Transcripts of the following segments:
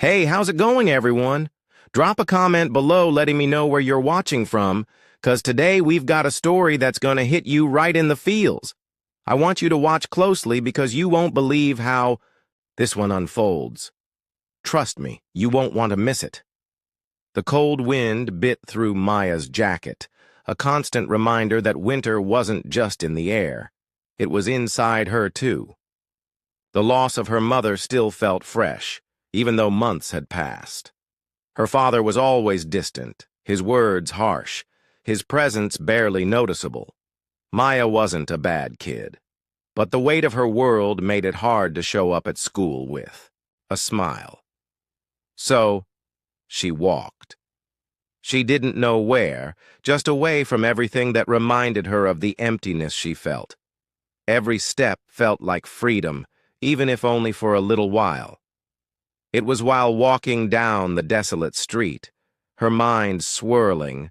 Hey, how's it going, everyone? Drop a comment below letting me know where you're watching from, because today we've got a story that's going to hit you right in the feels. I want you to watch closely because you won't believe how this one unfolds. Trust me, you won't want to miss it. The cold wind bit through Maya's jacket, a constant reminder that winter wasn't just in the air. It was inside her, too. The loss of her mother still felt fresh, even though months had passed. Her father was always distant, his words harsh, his presence barely noticeable. Maya wasn't a bad kid, but the weight of her world made it hard to show up at school with a smile. So, she walked. She didn't know where, just away from everything that reminded her of the emptiness she felt. Every step felt like freedom, even if only for a little while. It was while walking down the desolate street, her mind swirling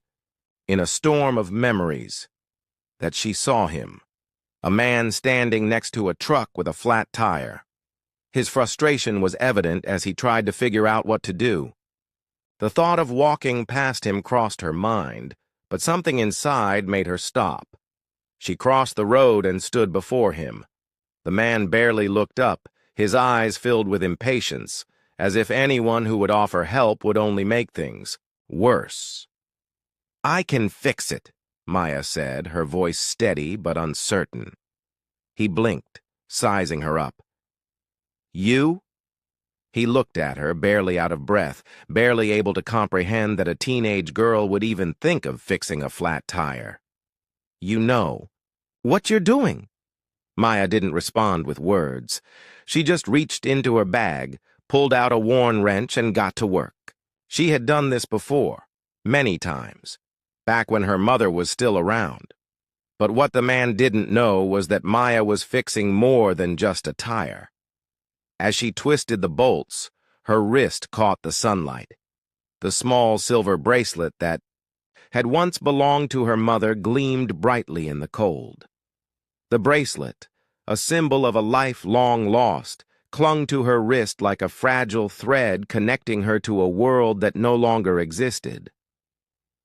in a storm of memories, that she saw him, a man standing next to a truck with a flat tire. His frustration was evident as he tried to figure out what to do. The thought of walking past him crossed her mind, but something inside made her stop. She crossed the road and stood before him. The man barely looked up, his eyes filled with impatience, as if anyone who would offer help would only make things worse. "I can fix it," Maya said, her voice steady but uncertain. He blinked, sizing her up. "You?" He looked at her, barely out of breath, barely able to comprehend that a teenage girl would even think of fixing a flat tire. "You know what you're doing." Maya didn't respond with words. She just reached into her bag, pulled out a worn wrench, and got to work. She had done this before, many times, back when her mother was still around. But what the man didn't know was that Maya was fixing more than just a tire. As she twisted the bolts, her wrist caught the sunlight. The small silver bracelet that had once belonged to her mother gleamed brightly in the cold. The bracelet, a symbol of a life long lost, clung to her wrist like a fragile thread connecting her to a world that no longer existed.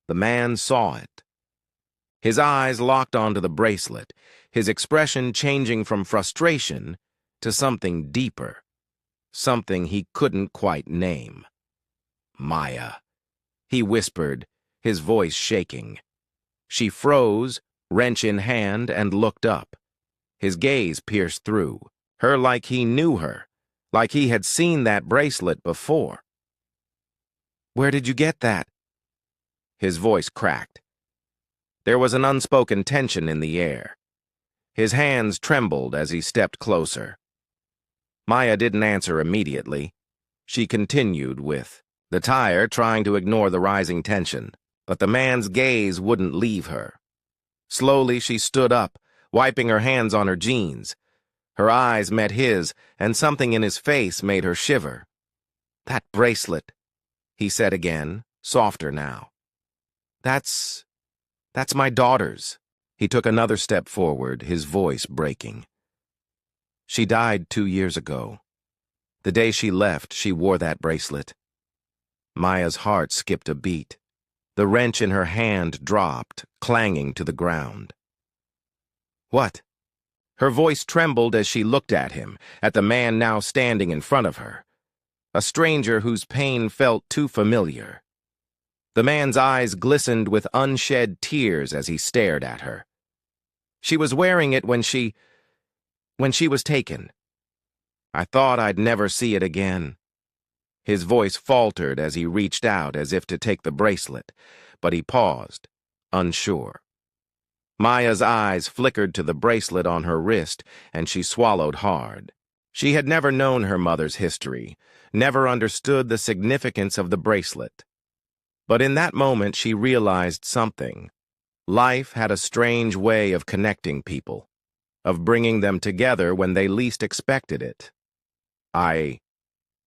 The man saw it. His eyes locked onto the bracelet, his expression changing from frustration to something deeper, something he couldn't quite name. "Maya," he whispered, his voice shaking. She froze, wrench in hand, and looked up. His gaze pierced through her like he knew her, like he had seen that bracelet before. "Where did you get that?" His voice cracked. There was an unspoken tension in the air. His hands trembled as he stepped closer. Maya didn't answer immediately. She continued with the tire, trying to ignore the rising tension, but the man's gaze wouldn't leave her. Slowly she stood up, wiping her hands on her jeans. Her eyes met his, and something in his face made her shiver. "That bracelet," he said again, softer now. That's my daughter's." He took another step forward, his voice breaking. "She died 2 years ago. The day she left, she wore that bracelet." Maya's heart skipped a beat. The wrench in her hand dropped, clanging to the ground. "What?" Her voice trembled as she looked at him, at the man now standing in front of her, a stranger whose pain felt too familiar. The man's eyes glistened with unshed tears as he stared at her. "She was wearing it when she was taken. I thought I'd never see it again." His voice faltered as he reached out as if to take the bracelet, but he paused, unsure. Maya's eyes flickered to the bracelet on her wrist, and she swallowed hard. She had never known her mother's history, never understood the significance of the bracelet. But in that moment she realized something. Life had a strange way of connecting people, of bringing them together when they least expected it. "I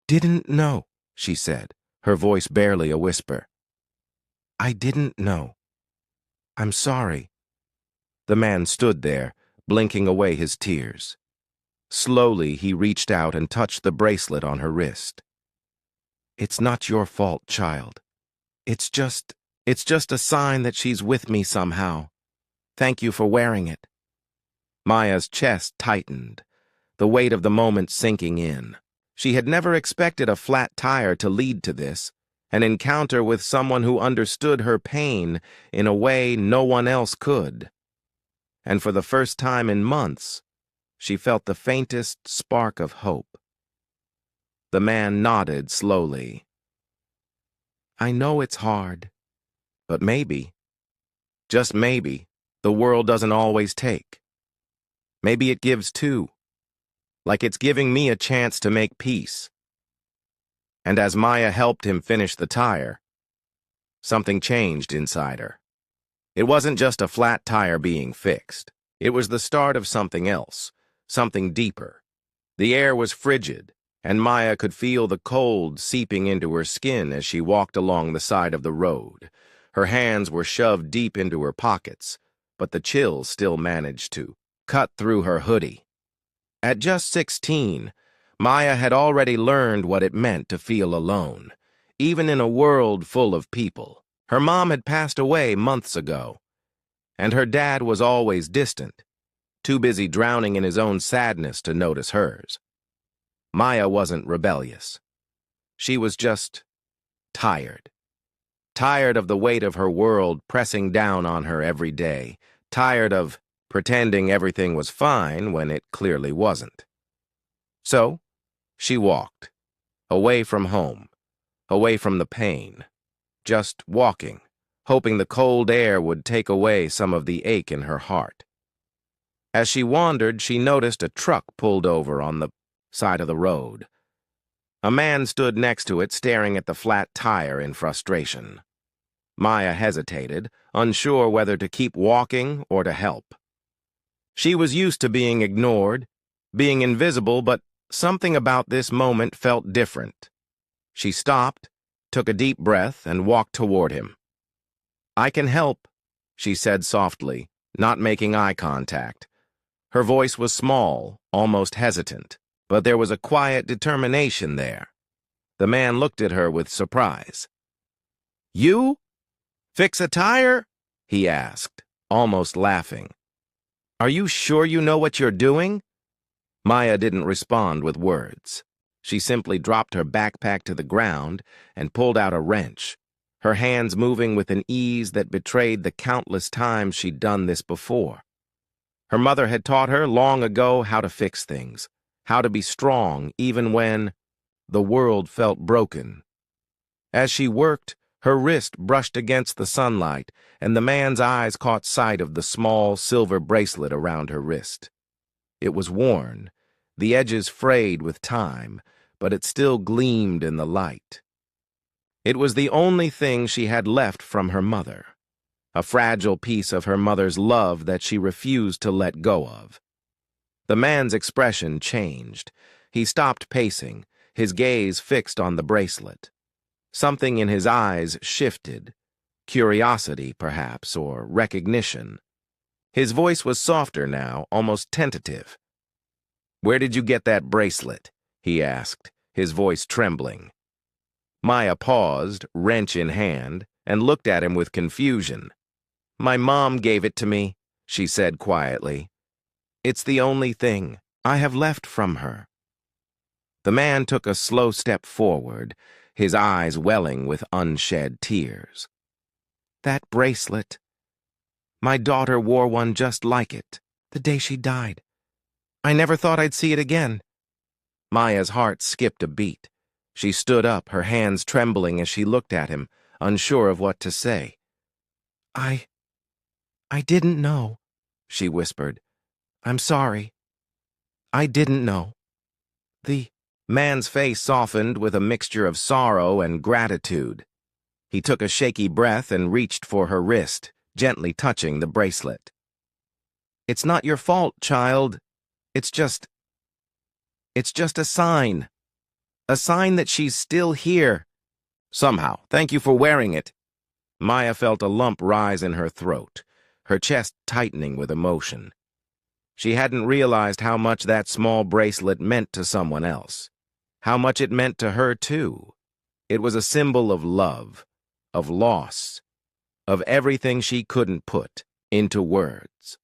didn't know," she said, her voice barely a whisper. "I didn't know. I'm sorry." The man stood there, blinking away his tears. Slowly, he reached out and touched the bracelet on her wrist. It's not your fault, child. It's just, it's just a sign that she's with me somehow. Thank you for wearing it. Maya's chest tightened, the weight of the moment sinking in. She had never expected a flat tire to lead to this, an encounter with someone who understood her pain in a way no one else could. And for the first time in months, she felt the faintest spark of hope. The man nodded slowly. I know it's hard, but maybe, just maybe, the world doesn't always take. Maybe it gives too, like it's giving me a chance to make peace. And as Maya helped him finish the tire, something changed inside her. It wasn't just a flat tire being fixed. It was the start of something else, something deeper. The air was frigid, and Maya could feel the cold seeping into her skin as she walked along the side of the road. Her hands were shoved deep into her pockets, but the chill still managed to cut through her hoodie. At just 16, Maya had already learned what it meant to feel alone, even in a world full of people. Her mom had passed away months ago, and her dad was always distant, too busy drowning in his own sadness to notice hers. Maya wasn't rebellious. She was just tired. Tired of the weight of her world pressing down on her every day. Tired of pretending everything was fine when it clearly wasn't. So, she walked, away from home, away from the pain, just walking, hoping the cold air would take away some of the ache in her heart. As she wandered, she noticed a truck pulled over on the side of the road. A man stood next to it, staring at the flat tire in frustration. Maya hesitated, unsure whether to keep walking or to help. She was used to being ignored, being invisible, but something about this moment felt different. She stopped, took a deep breath, and walked toward him. I can help, she said softly, not making eye contact. Her voice was small, almost hesitant, but there was a quiet determination there. The man looked at her with surprise. You? Fix a tire? He asked, almost laughing. Are you sure you know what you're doing? Maya didn't respond with words. She simply dropped her backpack to the ground and pulled out a wrench, her hands moving with an ease that betrayed the countless times she'd done this before. Her mother had taught her long ago how to fix things, how to be strong even when the world felt broken. As she worked, her wrist brushed against the sunlight, and the man's eyes caught sight of the small silver bracelet around her wrist. It was worn, the edges frayed with time, but it still gleamed in the light. It was the only thing she had left from her mother, a fragile piece of her mother's love that she refused to let go of. The man's expression changed. He stopped pacing, his gaze fixed on the bracelet. Something in his eyes shifted, curiosity, perhaps, or recognition. His voice was softer now, almost tentative. Where did you get that bracelet? He asked, his voice trembling. Maya paused, wrench in hand, and looked at him with confusion. My mom gave it to me, she said quietly. It's the only thing I have left from her. The man took a slow step forward, his eyes welling with unshed tears. That bracelet. My daughter wore one just like it, the day she died. I never thought I'd see it again. Maya's heart skipped a beat. She stood up, her hands trembling as she looked at him, unsure of what to say. I didn't know, she whispered. I'm sorry. I didn't know. The man's face softened with a mixture of sorrow and gratitude. He took a shaky breath and reached for her wrist, gently touching the bracelet. It's not your fault, child. It's just a sign. A sign that she's still here. Somehow, thank you for wearing it. Maya felt a lump rise in her throat, her chest tightening with emotion. She hadn't realized how much that small bracelet meant to someone else, how much it meant to her, too. It was a symbol of love, of loss, of everything she couldn't put into words.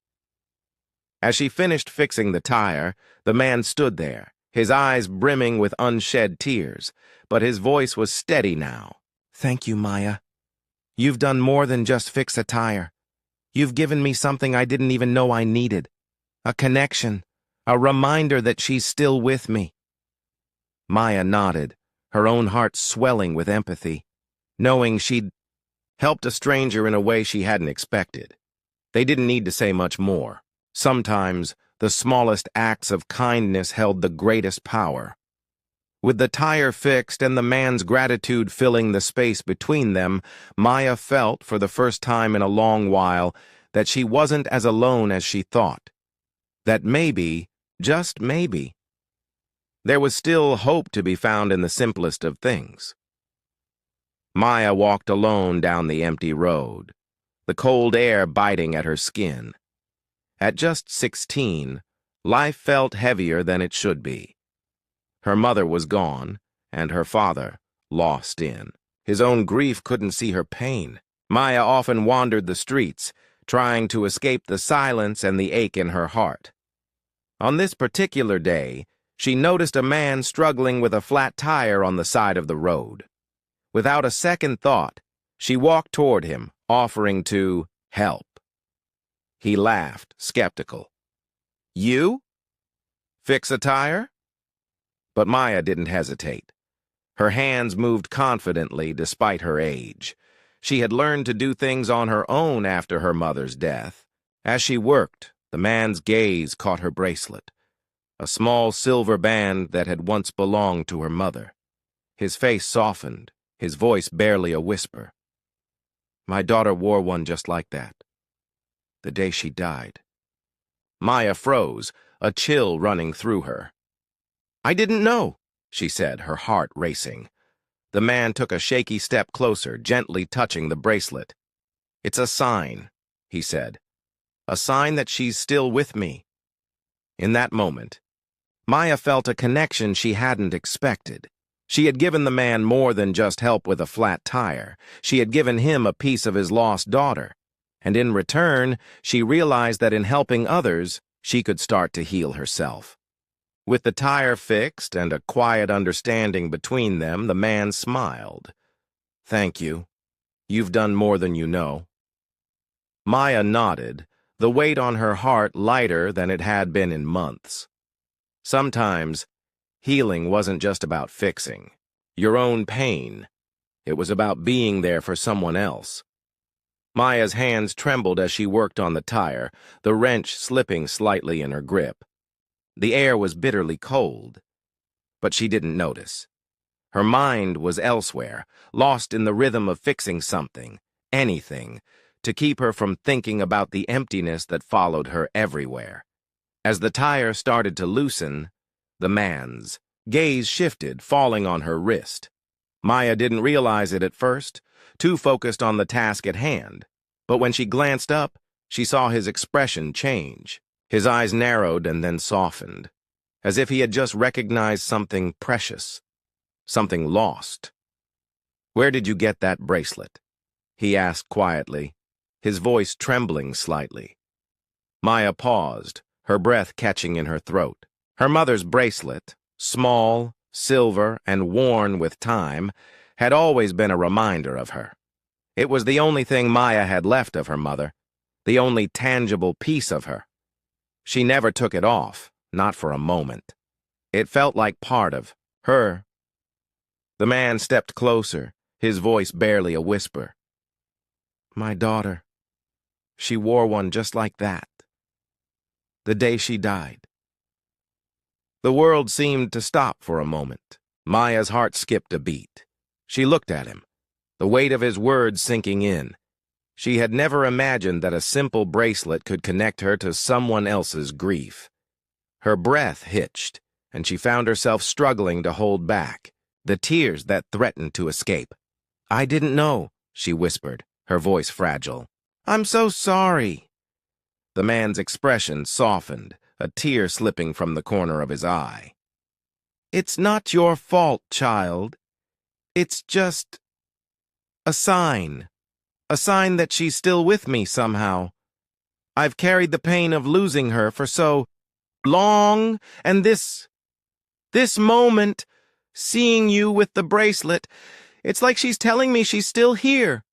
As she finished fixing the tire, the man stood there, his eyes brimming with unshed tears, but his voice was steady now. "Thank you, Maya. You've done more than just fix a tire. You've given me something I didn't even know I needed. A connection, a reminder that she's still with me." Maya nodded, her own heart swelling with empathy, knowing she'd helped a stranger in a way she hadn't expected. They didn't need to say much more. Sometimes, the smallest acts of kindness held the greatest power. With the tire fixed and the man's gratitude filling the space between them, Maya felt, for the first time in a long while, that she wasn't as alone as she thought. That maybe, just maybe, there was still hope to be found in the simplest of things. Maya walked alone down the empty road, the cold air biting at her skin. At just 16, life felt heavier than it should be. Her mother was gone, and her father lost in. His own grief couldn't see her pain. Maya often wandered the streets, trying to escape the silence and the ache in her heart. On this particular day, she noticed a man struggling with a flat tire on the side of the road. Without a second thought, she walked toward him, offering to help. He laughed, skeptical. "You? Fix a tire?" But Maya didn't hesitate. Her hands moved confidently despite her age. She had learned to do things on her own after her mother's death. As she worked, the man's gaze caught her bracelet, a small silver band that had once belonged to her mother. His face softened, his voice barely a whisper. "My daughter wore one just like that, the day she died." Maya froze, a chill running through her. "I didn't know," she said, her heart racing. The man took a shaky step closer, gently touching the bracelet. "It's a sign," he said. "A sign that she's still with me." In that moment, Maya felt a connection she hadn't expected. She had given the man more than just help with a flat tire. She had given him a piece of his lost daughter. And in return, she realized that in helping others, she could start to heal herself. With the tire fixed and a quiet understanding between them, the man smiled. "Thank you. You've done more than you know." Maya nodded, the weight on her heart lighter than it had been in months. Sometimes, healing wasn't just about fixing your own pain. It was about being there for someone else. Maya's hands trembled as she worked on the tire, the wrench slipping slightly in her grip. The air was bitterly cold, but she didn't notice. Her mind was elsewhere, lost in the rhythm of fixing something, anything, to keep her from thinking about the emptiness that followed her everywhere. As the tire started to loosen, the man's gaze shifted, falling on her wrist. Maya didn't realize it at first, too focused on the task at hand. But when she glanced up, she saw his expression change. His eyes narrowed and then softened, as if he had just recognized something precious, something lost. "Where did you get that bracelet?" he asked quietly, his voice trembling slightly. Maya paused, her breath catching in her throat. Her mother's bracelet, small, silver, and worn with time, had always been a reminder of her. It was the only thing Maya had left of her mother, the only tangible piece of her. She never took it off, not for a moment. It felt like part of her. The man stepped closer, his voice barely a whisper. "My daughter, she wore one just like that, the day she died." The world seemed to stop for a moment. Maya's heart skipped a beat. She looked at him, the weight of his words sinking in. She had never imagined that a simple bracelet could connect her to someone else's grief. Her breath hitched, and she found herself struggling to hold back, the tears that threatened to escape. "I didn't know," she whispered, her voice fragile. "I'm so sorry." The man's expression softened, a tear slipping from the corner of his eye. "It's not your fault, child. It's just a sign. A sign that she's still with me somehow. I've carried the pain of losing her for so long, and this moment, seeing you with the bracelet, it's like she's telling me she's still here.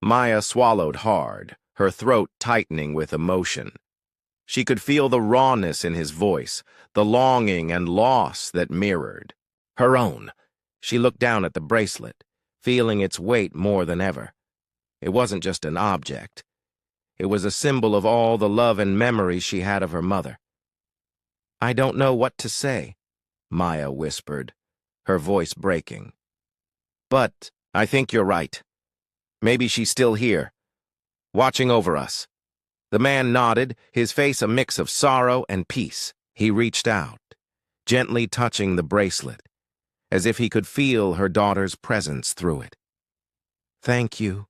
Maya swallowed hard, her throat tightening with emotion. She could feel the rawness in his voice, the longing and loss that mirrored her own. She looked down at the bracelet, feeling its weight more than ever. It wasn't just an object. It was a symbol of all the love and memories she had of her mother. I don't know what to say, Maya whispered, her voice breaking. But I think you're right. Maybe she's still here, watching over us. The man nodded, his face a mix of sorrow and peace. He reached out, gently touching the bracelet, as if he could feel her daughter's presence through it. Thank you,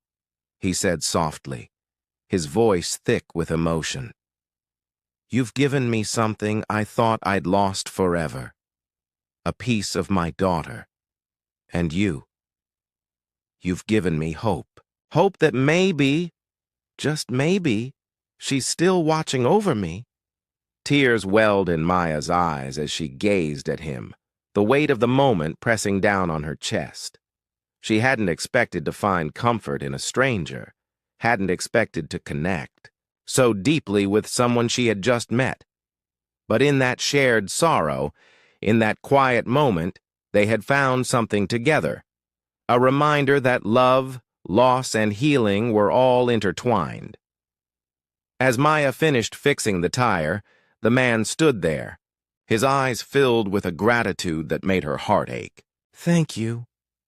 he said softly, his voice thick with emotion. You've given me something I thought I'd lost forever. A piece of my daughter. And you. You've given me hope. Hope that maybe, just maybe, she's still watching over me. Tears welled in Maya's eyes as she gazed at him, the weight of the moment pressing down on her chest. She hadn't expected to find comfort in a stranger, hadn't expected to connect so deeply with someone she had just met. But in that shared sorrow, in that quiet moment, they had found something together, a reminder that love, loss, and healing were all intertwined. As Maya finished fixing the tire, the man stood there, his eyes filled with a gratitude that made her heart ache. Thank you,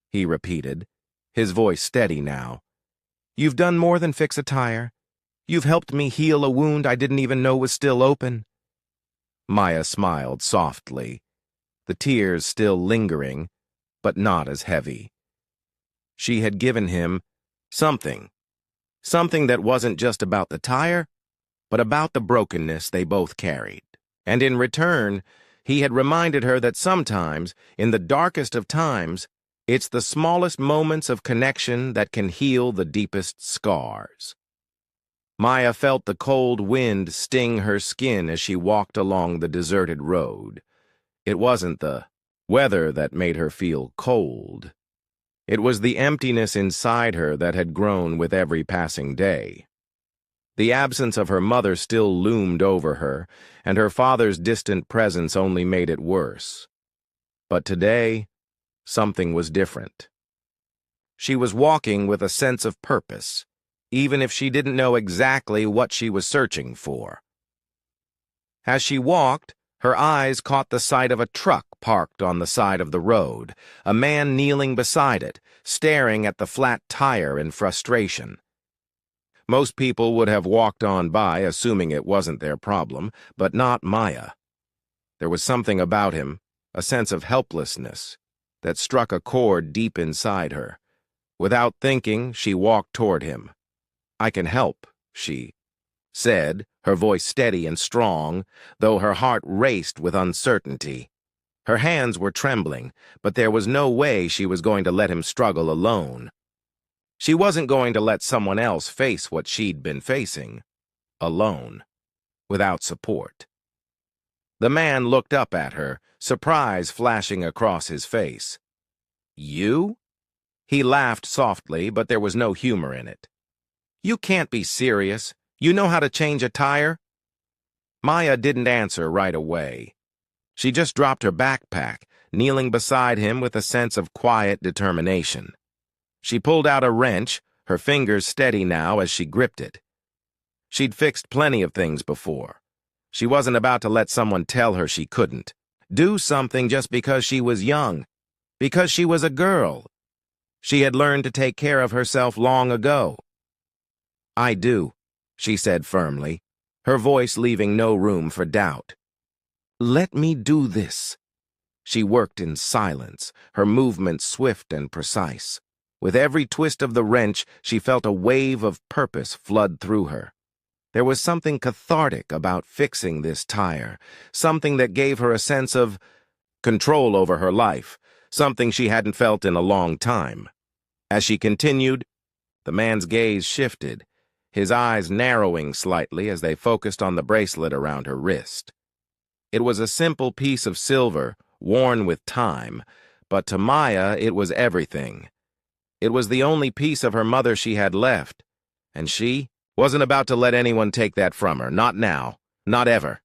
he repeated, his voice steady now. You've done more than fix a tire. You've helped me heal a wound I didn't even know was still open. Maya smiled softly, the tears still lingering, but not as heavy. She had given him something that wasn't just about the tire, but about the brokenness they both carried. And in return, he had reminded her that sometimes, in the darkest of times, it's the smallest moments of connection that can heal the deepest scars. Maya felt the cold wind sting her skin as she walked along the deserted road. It wasn't the weather that made her feel cold. It was the emptiness inside her that had grown with every passing day. The absence of her mother still loomed over her, and her father's distant presence only made it worse. But today, something was different. She was walking with a sense of purpose, even if she didn't know exactly what she was searching for. As she walked, her eyes caught the sight of a truck parked on the side of the road, a man kneeling beside it, staring at the flat tire in frustration. Most people would have walked on by, assuming it wasn't their problem, but not Maya. There was something about him, a sense of helplessness, that struck a chord deep inside her. Without thinking, she walked toward him. I can help, she said, her voice steady and strong, though her heart raced with uncertainty. Her hands were trembling, but there was no way she was going to let him struggle alone. She wasn't going to let someone else face what she'd been facing, alone, without support. The man looked up at her, surprise flashing across his face. You? He laughed softly, but there was no humor in it. You can't be serious. You know how to change a tire? Maya didn't answer right away. She just dropped her backpack, kneeling beside him with a sense of quiet determination. She pulled out a wrench, her fingers steady now as she gripped it. She'd fixed plenty of things before. She wasn't about to let someone tell her she couldn't. Do something just because she was young, because she was a girl. She had learned to take care of herself long ago. I do, she said firmly, her voice leaving no room for doubt. Let me do this. She worked in silence, her movements swift and precise. With every twist of the wrench, she felt a wave of purpose flood through her. There was something cathartic about fixing this tire, something that gave her a sense of control over her life, something she hadn't felt in a long time. As she continued, the man's gaze shifted, his eyes narrowing slightly as they focused on the bracelet around her wrist. It was a simple piece of silver, worn with time, but to Maya it was everything. It was the only piece of her mother she had left, and she wasn't about to let anyone take that from her, not now, not ever.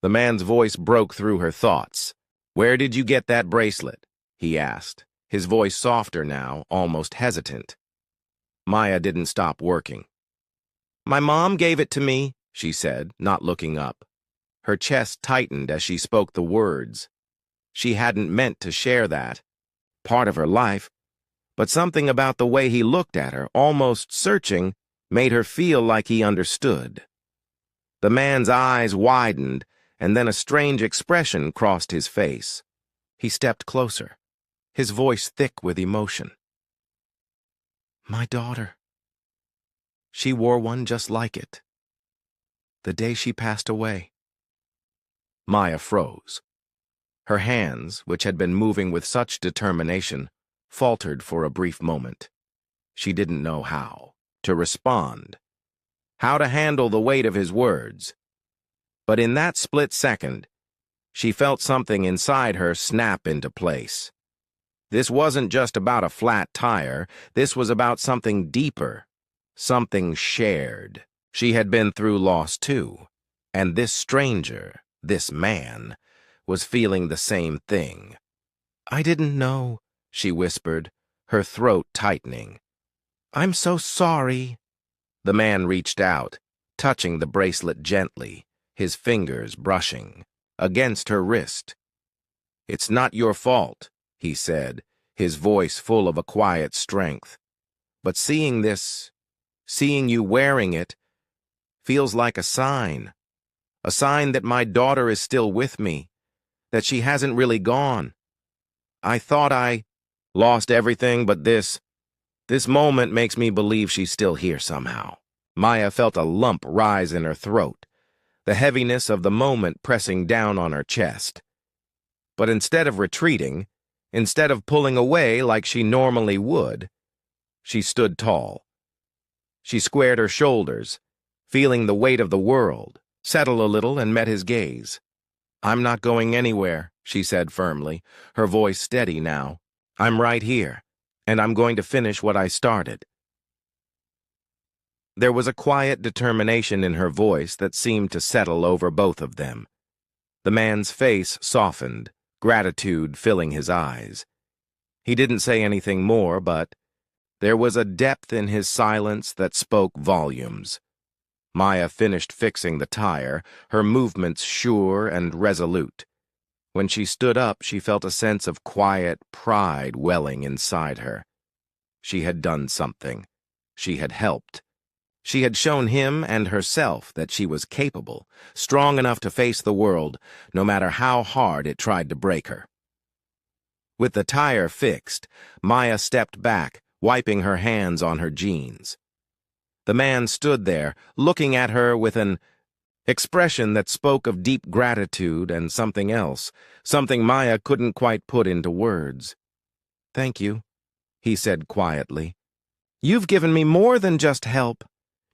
The man's voice broke through her thoughts. "Where did you get that bracelet?" he asked, his voice softer now, almost hesitant. Maya didn't stop working. "My mom gave it to me," she said, not looking up. Her chest tightened as she spoke the words. She hadn't meant to share that, part of her life, but something about the way he looked at her, almost searching, made her feel like he understood. The man's eyes widened, and then a strange expression crossed his face. He stepped closer, his voice thick with emotion. "My daughter. She wore one just like it. The day she passed away." Maya froze. Her hands, which had been moving with such determination, faltered for a brief moment. She didn't know how to respond, how to handle the weight of his words. But in that split second, she felt something inside her snap into place. This wasn't just about a flat tire, this was about something deeper, something shared. She had been through loss too, and this stranger, this man, was feeling the same thing. "I didn't know," she whispered, her throat tightening. "I'm so sorry." The man reached out, touching the bracelet gently, his fingers brushing against her wrist. "It's not your fault," he said, his voice full of a quiet strength. "But seeing this, seeing you wearing it, feels like a sign that my daughter is still with me, that she hasn't really gone. I thought I lost everything, but this moment makes me believe she's still here somehow." Maya felt a lump rise in her throat, the heaviness of the moment pressing down on her chest. But instead of retreating, instead of pulling away like she normally would, she stood tall. She squared her shoulders, feeling the weight of the world, settled a little and met his gaze. "I'm not going anywhere," she said firmly, her voice steady now. "I'm right here, and I'm going to finish what I started." There was a quiet determination in her voice that seemed to settle over both of them. The man's face softened, gratitude filling his eyes. He didn't say anything more, but there was a depth in his silence that spoke volumes. Maya finished fixing the tire, her movements sure and resolute. When she stood up, she felt a sense of quiet pride welling inside her. She had done something. She had helped. She had shown him and herself that she was capable, strong enough to face the world, no matter how hard it tried to break her. With the tire fixed, Maya stepped back, wiping her hands on her jeans. The man stood there, looking at her with an expression that spoke of deep gratitude and something else, something Maya couldn't quite put into words. "Thank you," he said quietly. "You've given me more than just help.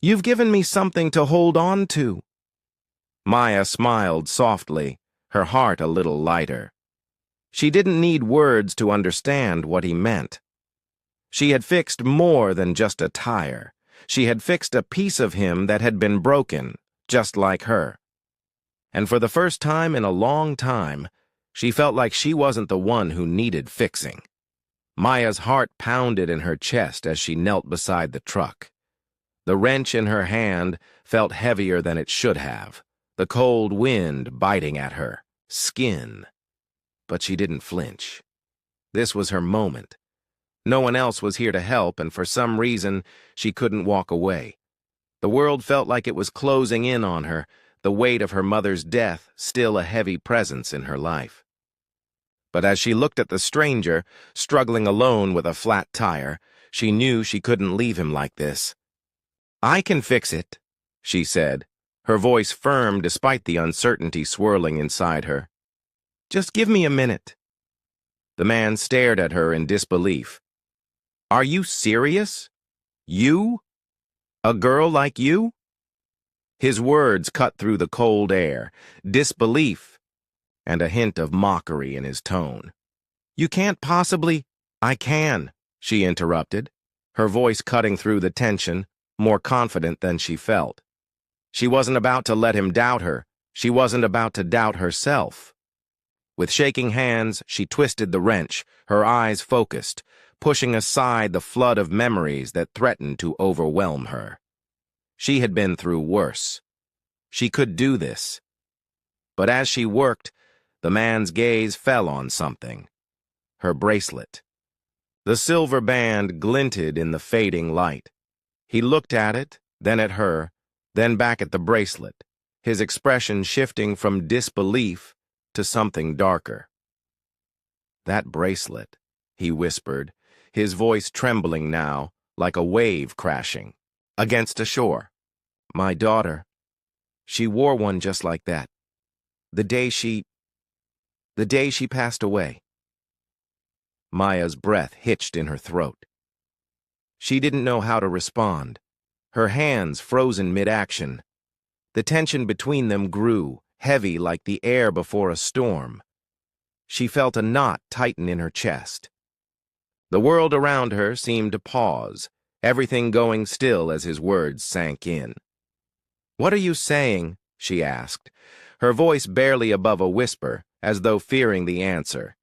You've given me something to hold on to." Maya smiled softly, her heart a little lighter. She didn't need words to understand what he meant. She had fixed more than just a tire. She had fixed a piece of him that had been broken, just like her. And for the first time in a long time, she felt like she wasn't the one who needed fixing. Maya's heart pounded in her chest as she knelt beside the truck. The wrench in her hand felt heavier than it should have, the cold wind biting at her skin. But she didn't flinch. This was her moment. No one else was here to help, and for some reason, she couldn't walk away. The world felt like it was closing in on her, the weight of her mother's death still a heavy presence in her life. But as she looked at the stranger, struggling alone with a flat tire, she knew she couldn't leave him like this. "I can fix it," she said, her voice firm despite the uncertainty swirling inside her. "Just give me a minute." The man stared at her in disbelief. "Are you serious? You? A girl like you?" His words cut through the cold air, disbelief, and a hint of mockery in his tone. "You can't possibly—" "I can," she interrupted, her voice cutting through the tension, more confident than she felt. She wasn't about to let him doubt her. She wasn't about to doubt herself. With shaking hands, she twisted the wrench, her eyes focused, pushing aside the flood of memories that threatened to overwhelm her. She had been through worse. She could do this. But as she worked, the man's gaze fell on something. Her bracelet. The silver band glinted in the fading light. He looked at it, then at her, then back at the bracelet, his expression shifting from disbelief to something darker. "That bracelet," he whispered, his voice trembling now, like a wave crashing against a shore. "My daughter, she wore one just like that. The day she passed away." Maya's breath hitched in her throat. She didn't know how to respond. Her hands frozen mid-action. The tension between them grew, heavy like the air before a storm. She felt a knot tighten in her chest. The world around her seemed to pause, everything going still as his words sank in. "What are you saying?" she asked, her voice barely above a whisper, as though fearing the answer.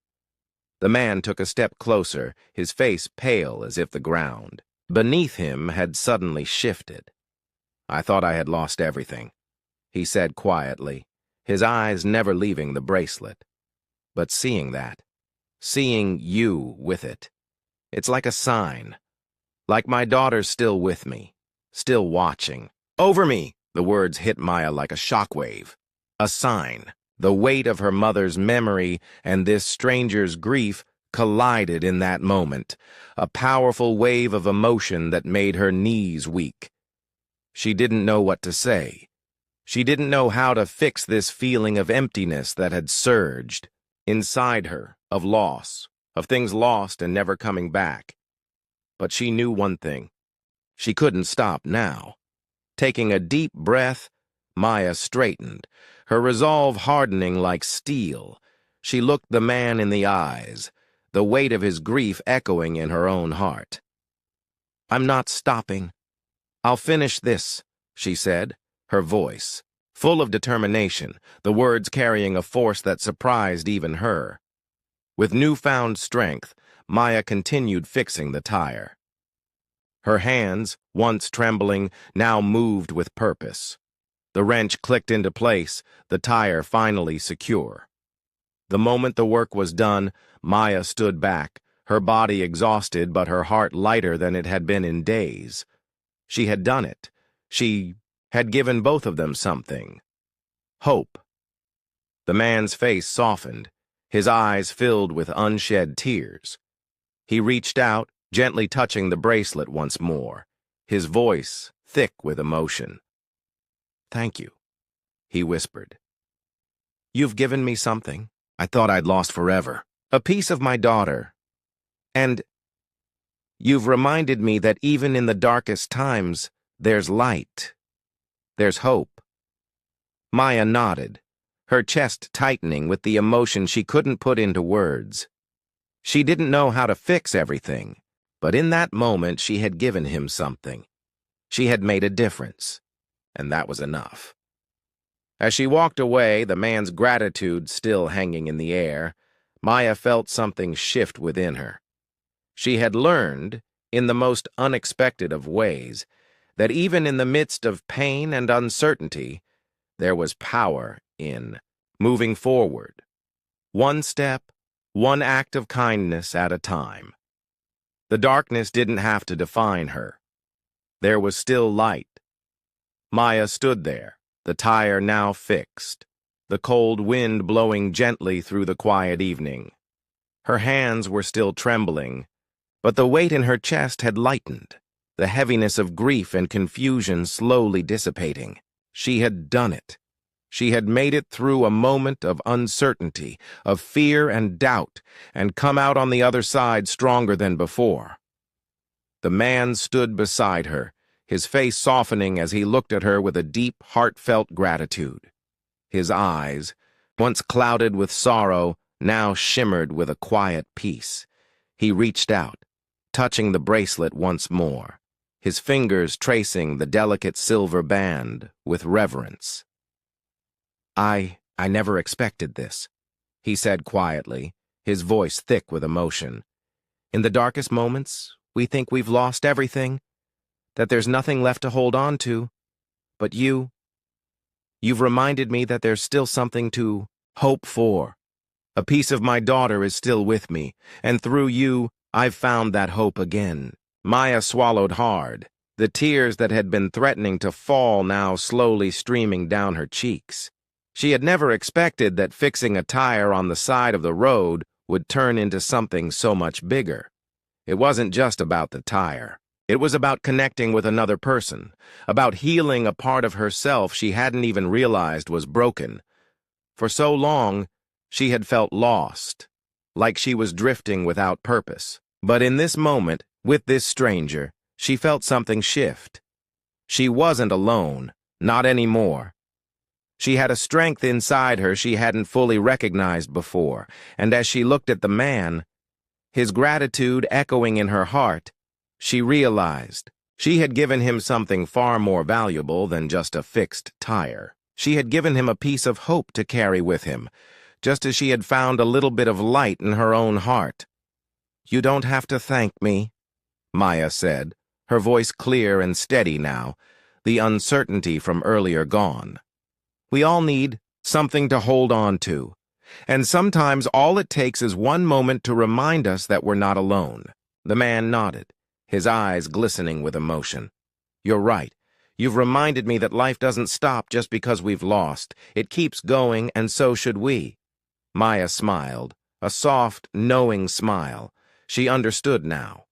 The man took a step closer, his face pale as if the ground beneath him had suddenly shifted. "I thought I had lost everything," he said quietly, his eyes never leaving the bracelet. "But seeing you with it, it's like a sign. Like my daughter's still with me, still watching. Over me!" The words hit Maya like a shockwave. A sign. The weight of her mother's memory and this stranger's grief collided in that moment, a powerful wave of emotion that made her knees weak. She didn't know what to say. She didn't know how to fix this feeling of emptiness that had surged inside her, of loss, of things lost and never coming back. But she knew one thing. She couldn't stop now. Taking a deep breath, Maya straightened, her resolve hardening like steel. She looked the man in the eyes, the weight of his grief echoing in her own heart. "I'm not stopping. I'll finish this," she said, her voice full of determination, the words carrying a force that surprised even her. With newfound strength, Maya continued fixing the tire. Her hands, once trembling, now moved with purpose. The wrench clicked into place, the tire finally secure. The moment the work was done, Maya stood back, her body exhausted but her heart lighter than it had been in days. She had done it. She had given both of them something. Hope. The man's face softened, his eyes filled with unshed tears. He reached out, gently touching the bracelet once more, his voice thick with emotion. "Thank you," he whispered. "You've given me something I thought I'd lost forever, a piece of my daughter. And you've reminded me that even in the darkest times, there's light. There's hope." Maya nodded, her chest tightening with the emotion she couldn't put into words. She didn't know how to fix everything, but in that moment she had given him something. She had made a difference, and that was enough. As she walked away, the man's gratitude still hanging in the air, Maya felt something shift within her. She had learned, in the most unexpected of ways, that even in the midst of pain and uncertainty, there was power in moving forward, one step, one act of kindness at a time. The darkness didn't have to define her. There was still light. Maya stood there, the tire now fixed, the cold wind blowing gently through the quiet evening. Her hands were still trembling, but the weight in her chest had lightened, the heaviness of grief and confusion slowly dissipating. She had done it. She had made it through a moment of uncertainty, of fear and doubt, and come out on the other side stronger than before. The man stood beside her, his face softening as he looked at her with a deep, heartfelt gratitude. His eyes, once clouded with sorrow, now shimmered with a quiet peace. He reached out, touching the bracelet once more, his fingers tracing the delicate silver band with reverence. I never expected this, he said quietly, his voice thick with emotion. In the darkest moments, we think we've lost everything, that there's nothing left to hold on to. But you've reminded me that there's still something to hope for. A piece of my daughter is still with me, and through you, I've found that hope again. Maya swallowed hard, the tears that had been threatening to fall now slowly streaming down her cheeks. She had never expected that fixing a tire on the side of the road would turn into something so much bigger. It wasn't just about the tire. It was about connecting with another person, about healing a part of herself she hadn't even realized was broken. For so long, she had felt lost, like she was drifting without purpose. But in this moment, with this stranger, she felt something shift. She wasn't alone, not anymore. She had a strength inside her she hadn't fully recognized before, and as she looked at the man, his gratitude echoing in her heart, she realized she had given him something far more valuable than just a fixed tire. She had given him a piece of hope to carry with him, just as she had found a little bit of light in her own heart. "You don't have to thank me," Maya said, her voice clear and steady now, the uncertainty from earlier gone. "We all need something to hold on to, and sometimes all it takes is one moment to remind us that we're not alone." The man nodded, his eyes glistening with emotion. "You're right. You've reminded me that life doesn't stop just because we've lost. It keeps going, and so should we." Maya smiled, a soft, knowing smile. She understood now.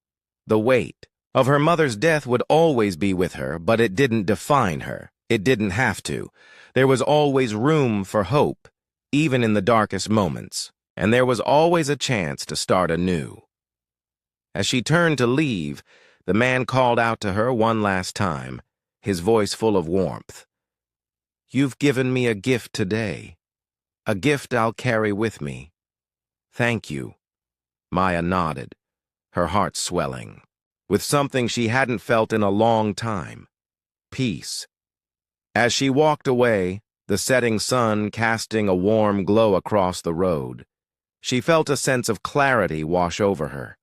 The weight of her mother's death would always be with her, but it didn't define her. It didn't have to. There was always room for hope, even in the darkest moments, and there was always a chance to start anew. As she turned to leave, the man called out to her one last time, his voice full of warmth. "You've given me a gift today, a gift I'll carry with me. Thank you." Maya nodded, her heart swelling, with something she hadn't felt in a long time: peace. As she walked away, the setting sun casting a warm glow across the road, she felt a sense of clarity wash over her.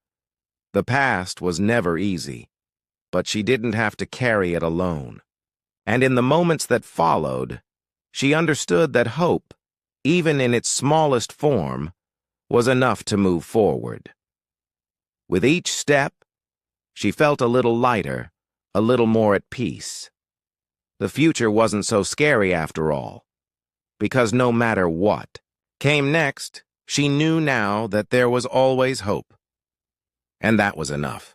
The past was never easy, but she didn't have to carry it alone. And in the moments that followed, she understood that hope, even in its smallest form, was enough to move forward. With each step, she felt a little lighter, a little more at peace. The future wasn't so scary after all, because no matter what came next, she knew now that there was always hope. And that was enough.